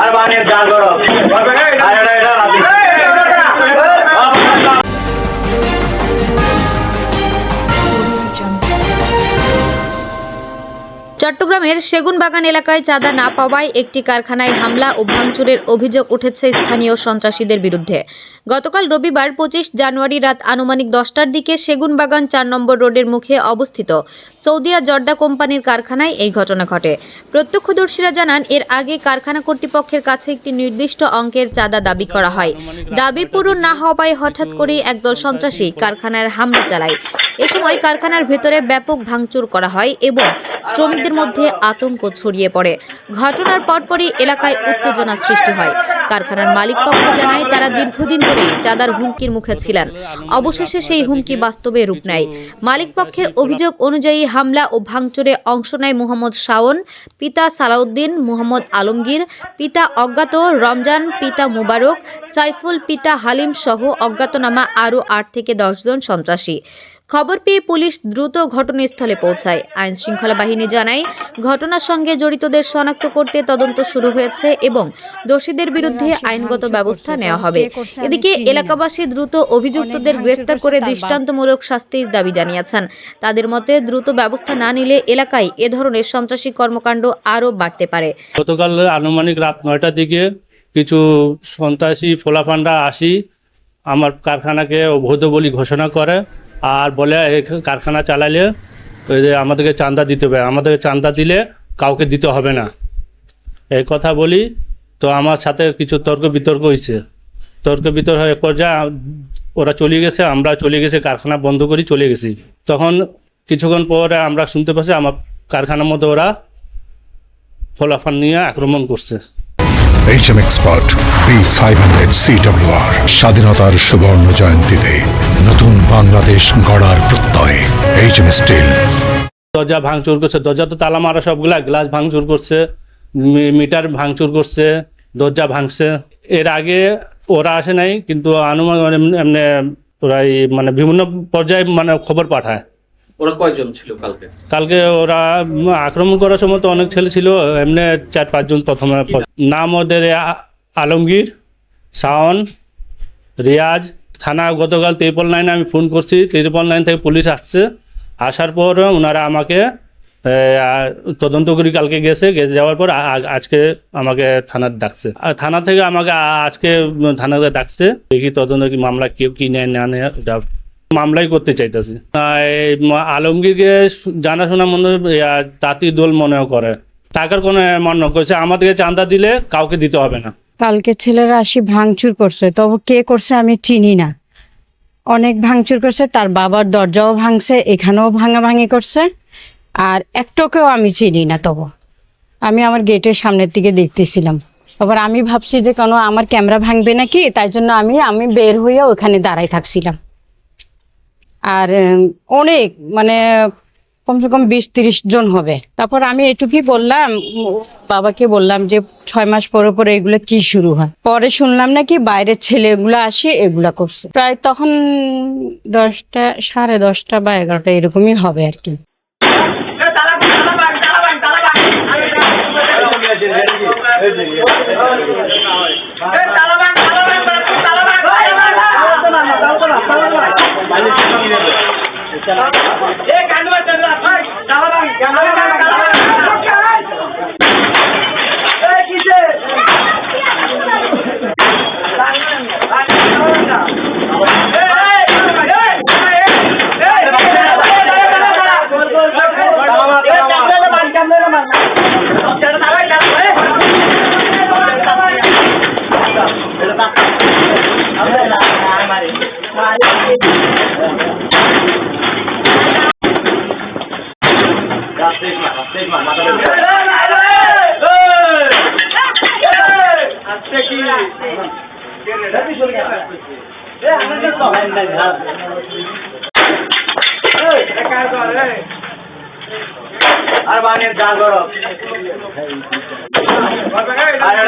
আর বানিয়ে জাল করো চট্টগ্রামের সেগুনবাগান এলাকায় চাঁদা না পাওয়ায় একটি কারখানায় হামলা ও ভাঙচুরের অভিযোগ উঠেছে স্থানীয় সন্ত্রাসীদের বিরুদ্ধে। গতকাল রবিবার 25 জানুয়ারি রাত আনুমানিক 10টার দিকে সেগুনবাগান 4 নম্বর রোডের মুখে অবস্থিত সৌদিয়া জর্দা কোম্পানির কারখানায় এই ঘটনা ঘটে। প্রত্যক্ষদর্শীরা জানান, এর আগে কারখানা কর্তৃপক্ষের কাছে একটি নির্দিষ্ট অঙ্কের চাঁদা দাবি করা হয়। দাবি পূরণ না হওয়ায় হঠাৎ করেই একদল সন্ত্রাসী কারখানার হামলা চালায়। এ সময় কারখানার ভেতরে ব্যাপক ভাঙচুর করা হয় এবং শ্রমিকদের মধ্যে আতঙ্ক ছড়িয়ে পড়ে। ঘটনার পরপরই এলাকায় উত্তেজনা সৃষ্টি হয়। কারখানার মালিক পক্ষ জানায়, তারা দীর্ঘদিন ধরেই চাঁদার হুমকির মুখে ছিলেন। অবশেষে সেই হুমকি বাস্তবে রূপ নেয়। মালিক পক্ষের অভিযোগ অনুযায়ী হামলা ও ভাঙচুরে অংশ নেয় মোহাম্মদ শাওন, পিতা সালাউদ্দিন, মোহাম্মদ আলমগীর, পিতা অজ্ঞাত রমজান, পিতা মুবারক, সাইফুল, পিতা হালিম সহ অজ্ঞাতনামা আরও 8 থেকে 10 জন সন্ত্রাসী। খবর পেয়ে পুলিশ দ্রুত ঘটনাস্থলে পৌঁছায়। আইন শৃঙ্খলা বাহিনী জানায়, ঘটনার সঙ্গে জড়িতদের শনাক্ত করতে তদন্ত শুরু হয়েছে এবং দোষীদের বিরুদ্ধে আইনগত ব্যবস্থা নেওয়া হবে। এদিকে এলাকাবাসী দ্রুত অভিযুক্তদের গ্রেফতার করে দৃষ্টান্তমূলক শাস্তির দাবি জানিয়েছেন। তাদের মতে, দ্রুত ব্যবস্থা না নিলে এলাকায় এ ধরনের সন্ত্রাসী কর্মকাণ্ড আরও বাড়তে পারে। গতকাল আনুমানিক রাত 9টার দিকে কিছু সন্ত্রাসী ফোলাফান্ডা আসি আমার কারখানাকে অবৈধ বলে ঘোষণা করে আর বলে কারখানা চালালে ওই যে আমাদেরকে চাঁদা দিতে হবে, আমাদেরকে চাঁদা দিলে কাউকে দিতে হবে না, এই কথা বলি। তো আমার সাথে কিছু তর্ক বিতর্ক হয়েছে। তর্ক বিতর্ক হয়ে পর্যায়ে ওরা চলে গেছে, আমরা চলে গেছি, কারখানা বন্ধ করে চলে গেছি। তখন কিছুক্ষণ পরে আমরা শুনতে পাচ্ছি আমার কারখানার মধ্যে ওরা ফলাফল নিয়ে আক্রমণ করছে। HM Expert B500 CWR স্বাধীনতার সুবর্ণ জয়ন্তীতে নতুন বাংলাদেশ গড়ার প্রত্যয় HM স্টিল। দরজা ভাঙচুর করছে, দরজা তো তালা মারা, সবগুলা গ্লাস ভাঙচুর করছে, মিটার ভাঙচুর করছে, দরজা ভাঙছে। এর আগে ওরা আসে নাই, কিন্তু আনুমানিক এমনি ওরা মানে বিভিন্ন পর্যায়ে মানে খবর পাঠায়। ওরা কয়জন ছিল কালকে? কালকে ওরা আক্রমণ করার সময় তো অনেক ছেলে ছিল, এমনি 4-5 জন। প্রথমে নাম ওদের আলমগীর, শাওন, রিয়াজ। থানা গতকাল 999 আমি ফোন করছি, 999 থেকে পুলিশ আসছে। আসার পর ওনারা আমাকে তদন্ত করে কালকে গেছে যাওয়ার পর আজকে আমাকে থানার ডাকছে। আর থানা থেকে আমাকে আজকে থানাতে ডাকছে, দেখি তদন্ত কি মামলা কেউ কি নেয় না নেয় মামলাই করতে চাইতেছি। আলমগীরকে জানাশোনা মনে তাঁতি দোল মনেও করে, টাকার কোনো মনে করছে, আমাদেরকে চাঁদা দিলে কাউকে দিতে হবে না। কালকে ছেলেরা আসি ভাঙচুর করছে, তবু কে করছে আমি চিনি না। অনেক ভাঙচুর করছে, তার বাবার দরজাও ভাঙছে, এখানেও ভাঙাভাঙি করছে। আর একটাকেও আমি চিনি না। তবু আমি আমার গেটের সামনের দিকে দেখতেছিলাম। আবার আমি ভাবছি যে কেন আমার ক্যামেরা ভাঙবে নাকি, তাই জন্য আমি বের হয়ে ওখানে দাঁড়াই থাকছিলাম। আর অনেক মানে কমসে কম 20-30 জন হবে। তারপর আমি এটুকুই বললাম, বাবাকে বললাম যে 6 মাস পরে পরে এগুলো কি শুরু হয়। পরে শুনলাম নাকি বাইরের ছেলেগুলো আসে এগুলা করছে। প্রায় তখন 10টা, 10:30 বা 11টা এরকমই হবে আর কি। আর বানিয়ে জাল করো আরে